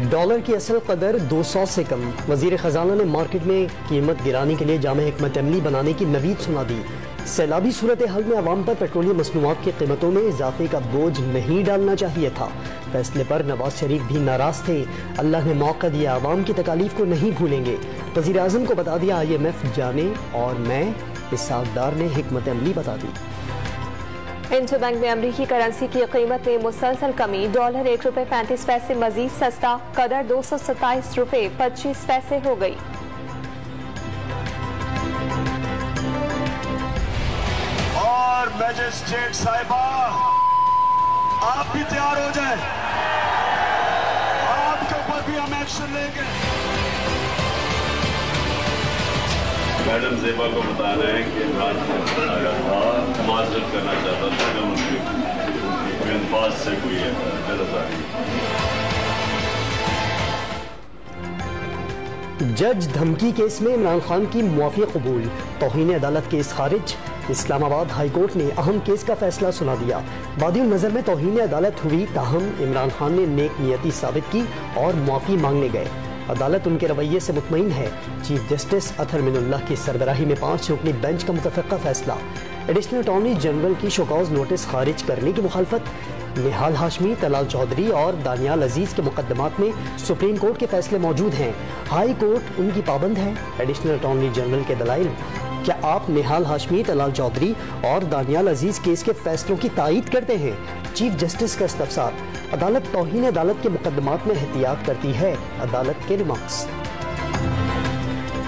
Dollar की असल कदर 200 से कम। वजीर खजाना ने मार्केट में कीमत गिराने के लिए जामे हिकमत अमली बनाने की नवीद सुना दी। सैलाबी सूरत हाल में अवाम पर पेट्रोलियम मसनूआत की कीमतों में इजाफे का बोझ नहीं डालना चाहिए था। फैसले पर नवाज शरीफ भी नाराज थे। अल्लाह ने मौका दिया, अवाम की तकालीफ को नहीं भूलेंगे। वजीर आजम को बता दिया IMF जाने और मैं इसाकदार ने हिकमत अमली बता दी। इंटरबैंक में अमरीकी करेंसी की कीमत में मुसलसल कमी। डॉलर ₹1.35 मजीद सस्ता, कदर $227.25 हो गई। और मैजिस्ट्रेट साहिबा आप भी तैयार हो जाए, आपके ऊपर भी हम एक्शन लेंगे। मैडम ज़ेबा को बता रहे हैं कि इमरान आया था, माजरत करना चाहता था कि उनके अल्फाज से कोई गलत जज धमकी केस में इमरान खान की मुआफ़ी कबूल। तौहीन अदालत केस खारिज। इस्लामाबाद हाई कोर्ट ने अहम केस का फैसला सुना दिया। बादिउल नज़र में तौहीन अदालत हुई, ताहम इमरान खान ने नेक नियति साबित की और मुआफ़ी मांगने गए। अदालत उनके रवैये से मुतमईन है। चीफ जस्टिस अतहर मिनुल्लाह की सरबराही में 5 रुकनी बेंच का मुतफ़क्का फैसला। एडिशनल अटॉर्नी जनरल की शोकॉज नोटिस खारिज करने की मुखालफत। निहाल हाशमी, तलाल चौधरी और दानियाल अजीज के मुकदमात में सुप्रीम कोर्ट के फैसले मौजूद हैं। हाई कोर्ट उनकी पाबंद है। एडिशनल अटॉर्नी जनरल के दलाइल। क्या आप निहाल हाशमी, तलाल चौधरी और दानियाल अजीज केस के फैसलों की तायीद करते हैं? चीफ जस्टिस का इस्तफसार। अदालत तौहीन अदालत के मुकदमात में एहतियात करती है। अदालत के रिमार्क्स।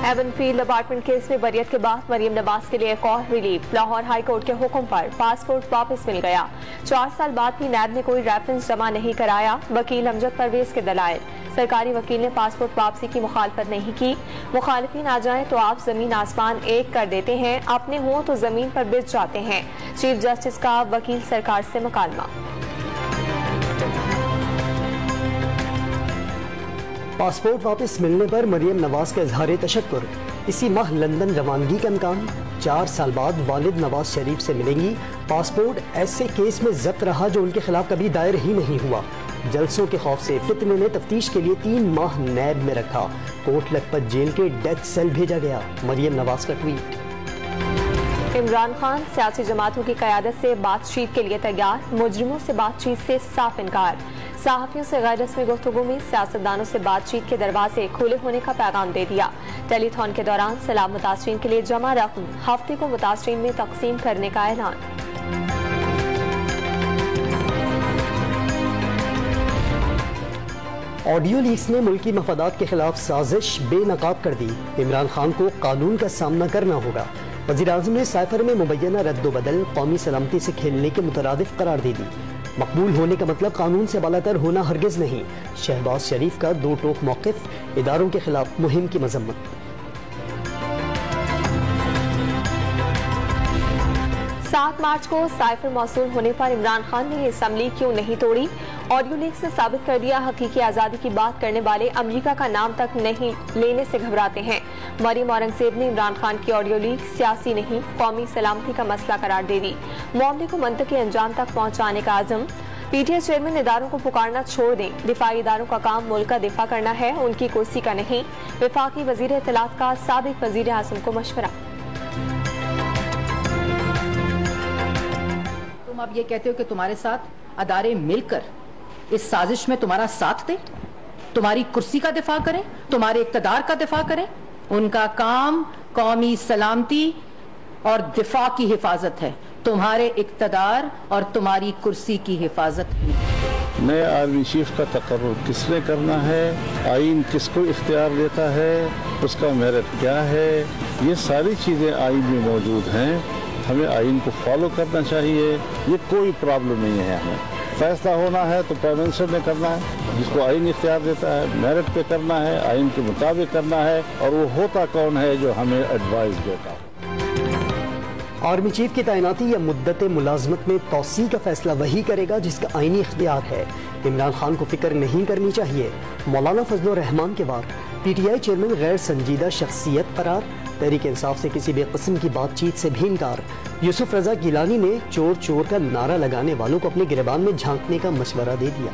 हेवनफील्ड अपार्टमेंट केस में बरियत के बाद मरियम नवाज के लिए एक और रिलीफ। लाहौर हाई कोर्ट के हुक्म पर पासपोर्ट वापस मिल गया। 4 साल बाद भी नैब ने कोई रेफरेंस जमा नहीं कराया। वकील अमजद परवेज के दलाइल। सरकारी वकील ने पासपोर्ट वापसी की मुखालफत नहीं की। मुखालिफिन आ जाएं तो आप जमीन आसमान एक कर देते हैं, अपने हों तो जमीन पर बिछ जाते हैं। चीफ जस्टिस का वकील सरकार से मुकालमा। पासपोर्ट वापस मिलने पर मरियम नवाज का इजहार तशक्कुर। इसी माह लंदन रवानगी का इम्कान। 4 साल बाद वालिद नवाज शरीफ से मिलेंगी। पासपोर्ट ऐसे केस में जब्त रहा जो उनके खिलाफ कभी दायर ही नहीं हुआ। जलसों के खौफ से फितने ने तफ्तीश के लिए 3 माह नैब में रखा। कोट लखपत जेल के डेथ सेल भेजा गया। मरियम नवाज का ट्वीट। इमरान खान सियासी जमातों की क़यादत से बातचीत के लिए तैयार। मुजरिमों से बातचीत से साफ इनकार। सहाफियों से गैर रस्मी गुफ्तगू में सियासतदानों से बातचीत के दरवाजे खुले होने का पैगाम दे दिया। टेलीथॉन के दौरान सैलाब मुतासरीन के लिए जमा रकम हफ्ते को मुतासरीन में तकसीम करने का ऐलान। ऑडियो लीक्स ने मुल्की मफादात के खिलाफ साजिश बेनकाब कर दी। इमरान खान को कानून का सामना करना होगा। वज़ीर आज़म ने साइफर में मुबैना रद्दोबदल कौमी सलामती से खेलने के मुतरादिफ करार दे दी। मकबूल होने का मतलब कानून से बालातर होना हरगिज नहीं। शहबाज शरीफ का 2 टोक मौक़िफ़। इदारों के खिलाफ मुहिम की मजम्मत। 7 मार्च को साइफर मौसूल होने पर इमरान खान ने असम्बली क्यों नहीं तोड़ी? ऑडियो लीक्स ने साबित कर दिया हकीकी आज़ादी की बात करने वाले अमेरिका का नाम तक नहीं लेने से घबराते हैं। मरियम औरंगजेब ने इमरान खान की ऑडियो लीक सियासी नहीं कौमी सलामती का मसला करार दे दी। मामले को मंतकी अंजाम तक पहुँचाने का आज़म। PTI चेयरमैन इदारों को पुकारना छोड़ दें। दिफाई इदारों का काम मुल्क का दिफा करना है, उनकी कुर्सी का नहीं। वफाकी वज़ीर इत्तलात का साबिक वज़ीर आज़म को मशवरा। तुम अब ये कहते हो कि तुम्हारे साथ अदारे मिलकर इस साजिश में तुम्हारा साथ दें, तुम्हारी कुर्सी का दिफा करें, तुम्हारे इक़्तिदार का दिफा करें। उनका काम कौमी सलामती और दिफा की हिफाजत है, तुम्हारे इक़्तिदार और तुम्हारी कुर्सी की हिफाजत नहीं। नए आर्मी चीफ का तकर्रुर किसने करना है, आइन किसको इख्तियार देता है, उसका मेरिट क्या है, ये सारी चीज़ें आइन में मौजूद हैं। हमें आइन को फॉलो करना चाहिए। ये कोई प्रॉब्लम नहीं है। हमें फैसला होना है तो प्राइम मिनिस्टर ने करना है, जिसको आइन इख्तियार देता है, मेरिट पे करना है, आइन के मुताबिक करना है। और वो होता कौन है जो हमें एडवाइस देता है। आर्मी चीफ की तैनाती या मुद्दत मुलाजमत में तौसी का फैसला वही करेगा जिसका आईनी इख्तियार है। इमरान खान को फिक्र नहीं करनी चाहिए। मौलाना फजलुर रहमान के बाद PTI चेयरमैन गैर संजीदा शख्सियत करार। तहरीक इंसाफ से किसी भी किस्म की बातचीत से भी इनकार। यूसुफ रजा गिलानी ने चोर चोर का नारा लगाने वालों को अपने गिरबान में झांकने का मशवरा दे दिया।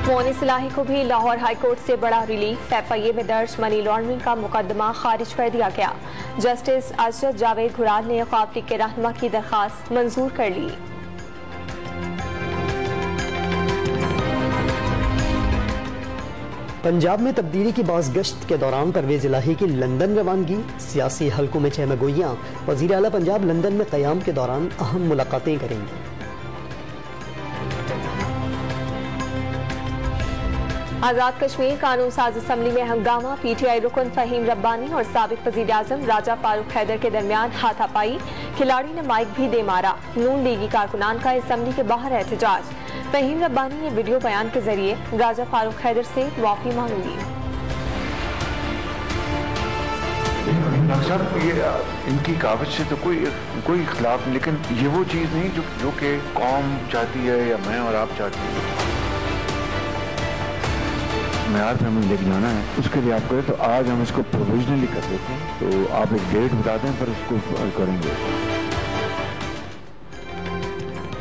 मोनिस इलाही को भी लाहौर हाई कोर्ट से बड़ा रिलीफ। FIA में दर्ज मनी लॉन्ड्रिंग का मुकदमा खारिज कर दिया गया। जस्टिस अशरफ जावेद घुराल ने ख्वाब लीग के रहनुमा की दरखास्त मंजूर कर ली। पंजाब में तब्दीली की बाज़ गश्त के दौरान परवेज इलाही की लंदन रवानगी। सियासी हलकों में 6 मगोइयाँ। वज़ीर आला पंजाब लंदन में क़याम के दौरान अहम मुलाकातें करेंगे। आज़ाद कश्मीर कानून साज असम्बली में हंगामा। PTI रुकन फहीम रब्बानी और साबिक वज़ीर आज़म राजा फारूक हैदर के दरमियान हाथापाई। खिलाड़ी ने माइक भी दे मारा। नून लीगी कारकुनान का असम्बली के बाहर एहतजाज। फहीम रब्बानी ने वीडियो बयान के जरिए राजा फारूक हैदर से माफी मांगी। साहब ये इनकी कावज से तो कोई इख्तिलाफ नहीं, लेकिन ये वो चीज़ नहीं जो कि कौम चाहती है या मैं और आप चाहती हैं। मैयार पे हमें लेके जाना है, उसके लिए आप करें तो आज हम इसको प्रोविजनली कर देते हैं, तो आप एक डेट बता दें पर उसको करेंगे।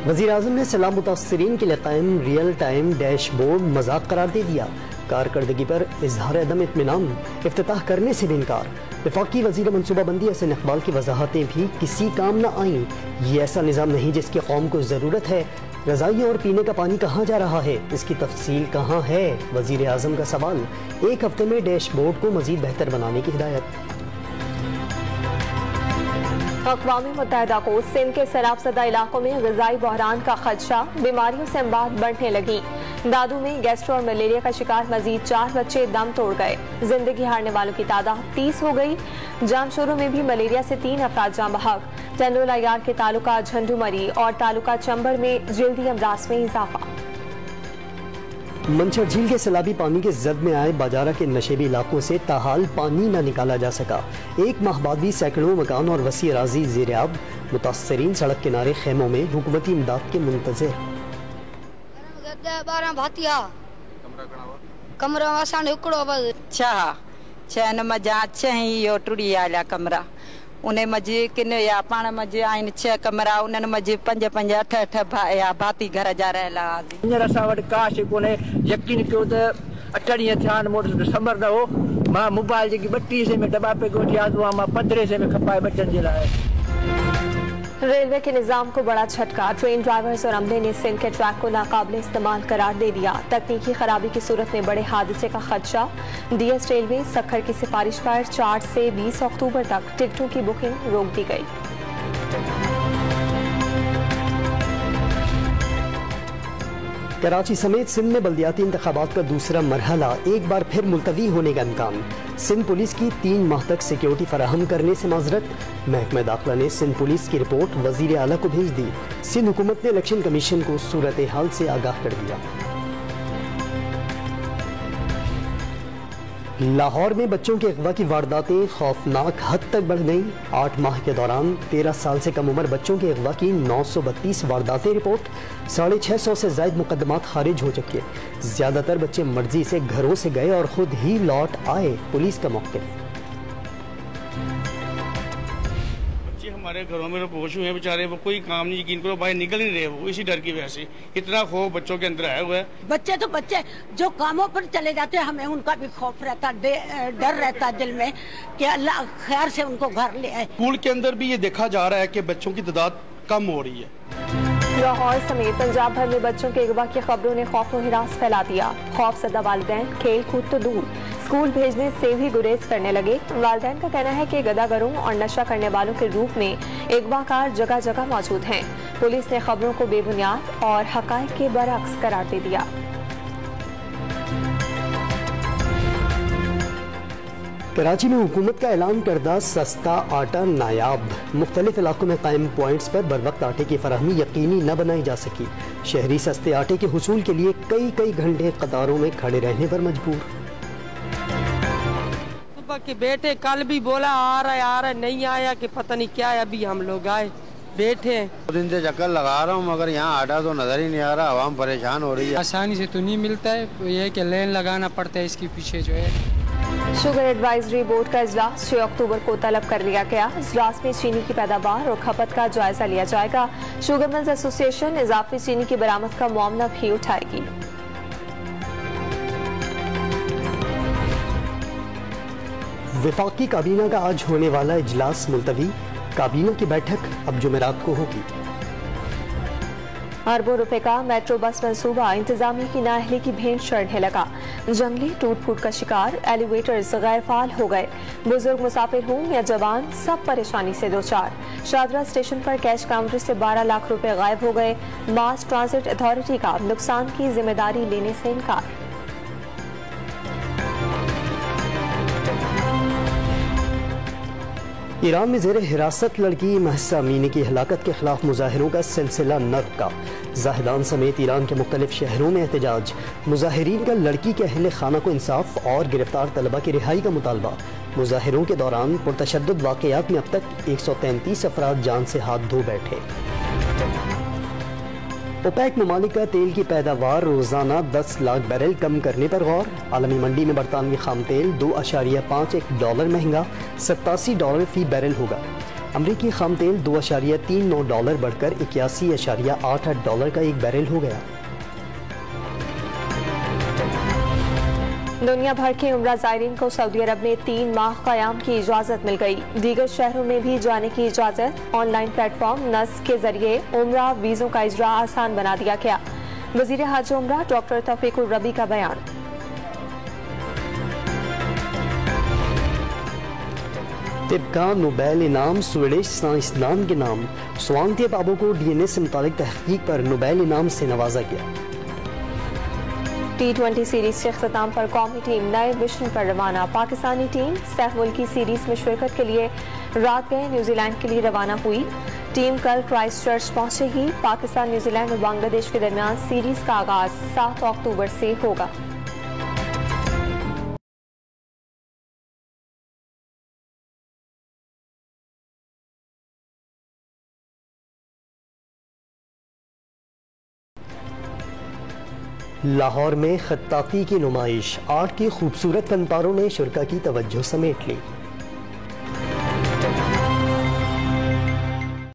वज़ीर आज़म ने सैलाब मुतासरीन के लिए कायम रियल टाइम डैशबोर्ड मजाक करार दे दिया। कारकर्दगी पर इजहार अदम इत्मीनान, इफ्तिताह करने से भी इनकार। वफाकी वज़ीर मनसूबाबंदी हसन इकबाल की वजाहतें भी किसी काम न आईं। ये ऐसा निज़ाम नहीं जिसकी कौम को ज़रूरत है। रज़ाइयाँ और पीने का पानी कहाँ जा रहा है, इसकी तफसील कहाँ है? वज़ीर आज़म का सवाल। 1 हफ्ते में डैशबोर्ड को मज़ीद बेहतर बनाने की हिदायत। अक़वाम मुत्तहिदा को सिंध के सैलाब-ज़दा इलाकों में ग़िज़ाई बहरान का खदशा। बीमारियों से अमवात बढ़ने लगी। दादू में गैस्ट्रो और मलेरिया का शिकार मजीद 4 बच्चे दम तोड़ गए। जिंदगी हारने वालों की तादाद 30 हो गई। जामशोरों में भी मलेरिया से 3 अफराद जाँ बहक। टंडोला यार के तालुका झंडूमरी और तालुका चंबर में जल्दी अमराज में इजाफा। मंचर झील के सैलाबी पानी के जद में आए बाजारा के नशेबी इलाकों से ताहाल पानी न निकाला जा सका। 1 माह बाद भी सैकड़ों मकान और वसी राजी ज़ेर-ए-आब। मुतासरीन सड़क किनारे खेमों में हुकूमती इमदाद के मुंतज़िर। कमरा उन्हें मजे किने या पाण मजे आइन 6 कमरा उन्हनि मजे 5-5 8-8 या भाती घर जा रहला। हींअर असां वटि का शइ कोन्हे। यकीन कयो त 8 ॾींहं थिया आहिनि मोटो संबर न हो। मां मोबाइल जेकी 3200 में दॿा पे वठी आयो आहियां, मां 1500 में खपाए बचनि जे लाइ। रेलवे के निजाम को बड़ा झटका। ट्रेन ड्राइवर्स और अमले ने सिंध के ट्रैक को नाकाबिल इस्तेमाल करार दे दिया। तकनीकी खराबी की सूरत में बड़े हादसे का खदशा। DS रेलवे सखर की सिफारिश पर 4 से 20 अक्टूबर तक टिकटों की बुकिंग रोक दी गई। कराची समेत सिंध में बल्दियाती इंतखाबात का दूसरा मरहला एक बार फिर मुलतवी होने का इम्कान। सिंध पुलिस की 3 माह तक सिक्योरिटी फराहम करने से माजरत। महकमा दाखिला ने सिंध पुलिस की रिपोर्ट वजीर आला को भेज दी। सिंध हुकूमत ने इलेक्शन कमीशन को सूरत हाल से आगाह कर दिया। लाहौर में बच्चों के अगवा की वारदातें खौफनाक हद तक बढ़ गईं। 8 माह के दौरान 13 साल से कम उम्र बच्चों के अगवा की 932 वारदातें रिपोर्ट। 650 से ज्यादा मुकदमात खारिज हो चुके। ज्यादातर बच्चे मर्जी से घरों से गए और खुद ही लौट आए। पुलिस का मौक़िफ़। हमारे घरों में बेहोश हुए हैं बेचारे, वो कोई काम नहीं, यकीन करो बाहर निकल नहीं रहे। वो इसी डर की वजह से इतना खौफ बच्चों के अंदर आया हुआ है। बच्चे तो बच्चे जो कामों पर चले जाते हैं, हमें उनका भी खौफ रहता, डर रहता दिल में कि अल्लाह खैर से उनको घर ले आए। स्कूल के अंदर भी ये देखा जा रहा है कि बच्चों की तादाद कम हो रही है। लाहौर समेत पंजाब भर में बच्चों के अगवा की खबरों ने खौफ और हिरास फैला दिया। खौफ सदा वालिदैन खेल कूद तो दूर, स्कूल भेजने से भी गुरेज करने लगे। वालिदैन का कहना है कि गदागरों और नशा करने वालों के रूप में अगवाकार जगह जगह मौजूद हैं। पुलिस ने खबरों को बेबुनियाद और हकायक के बरअक्स करार दे दिया। कराची में हुकूमत का ऐलान करदा सस्ता आटा नायाब। मुख्तलिफ इलाकों में कायम पॉइंट्स पर बर वक्त आटे की फराहमी यकीनी न बनाई जा सकी। शहरी सस्ते आटे के हुसूल के लिए कई घंटे कतारों में खड़े रहने पर मजबूर। सुबह के बेटे कल भी बोला आ रहा नहीं आया कि पता नहीं क्या है। अभी हम लोग आए बैठे 2 दिन से चक्कर लगा रहा हूँ, मगर यहाँ आटा तो नजर ही नहीं आ रहा। आवाम परेशान हो रही है। आसानी से तो नहीं मिलता है, ये है कि लाइन लगाना पड़ता है इसके पीछे जो है। शुगर एडवाइजरी बोर्ड का इजलास 6 अक्टूबर को तलब कर लिया गया। इजलास में चीनी की पैदावार और खपत का जायजा लिया जाएगा। शुगर मिल्स एसोसिएशन इजाफी चीनी की बरामद का मामला भी उठाएगी। वफाकी काबीना का आज होने वाला इजलास मुलतवी। काबीना की बैठक अब जुमेरात को होगी। अरबों रुपए का मेट्रो बस मंसूबा इंतजामिया की नाअहली की भेंट चढ़ने लगा। जंगली टूट फूट का शिकार, एलिवेटर्स गैर फाल हो गए। बुजुर्ग मुसाफिर हों या जवान, सब परेशानी से दो चार। शादरा स्टेशन पर कैश काउंटर से 12 लाख रुपए गायब हो गए। मास ट्रांजिट अथॉरिटी का नुकसान की जिम्मेदारी लेने से इनकार। ईरान में ज़ेर हिरासत लड़की महसा अमीनी की हलाकत के खिलाफ मुजाहिरों का सिलसिला न रुका। जाहिदान समेत ईरान के मुख्तलिफ शहरों में एहतजाज। मुजाहिरीन का लड़की के अहले खाना को इंसाफ और गिरफ्तार तलबा की रिहाई का मुतालबा। मुजाहिरों के दौरान पुरतशद्दुद वाक़यात में अब तक 133 अफराद जान से हाथ धो बैठे। ओपेक ममालिक का तेल की पैदावार रोजाना 10 लाख बैरल कम करने पर गौर। आलमी मंडी में बरतानवी खाम तेल $2.51 महंगा $87 फी बैरल होगा। अमरीकी खाम तेल $2.39 बढ़कर $81.88 का एक बैरल हो गया। दुनिया भर के उम्रा ज़ायरीन को सऊदी अरब में 3 माह क़याम की इजाज़त मिल गई। दीगर शहरों में भी जाने की इजाज़त। ऑनलाइन प्लेटफॉर्म नस के जरिए उम्रा वीज़ों का इजरा आसान बना दिया गया। वज़ीर हज उम्रा डॉक्टर तौफीकुर रबी का बयान। तिब का नोबेल इनाम स्वीडिश साइंसदान के नाम। स्वांगते बाबू को DNA से मुतालिक तहकीक पर नोबेल इनाम से नवाजा गया। T20 सीरीज के अख्ताम पर कौमी टीम नए मिशन पर रवाना। पाकिस्तानी टीम सह मुल्की सीरीज में शिरकत के लिए रात गए न्यूजीलैंड के लिए रवाना हुई। टीम कल क्राइस्टचर्च पहुंचेगी। पाकिस्तान, न्यूजीलैंड और बांग्लादेश के दरमियान सीरीज का आगाज 7 अक्टूबर से होगा। लाहौर में खत्ताती की नुमाइश। 8 की खूबसूरत फनपारों ने शुरा की तवज्जो समेट ली।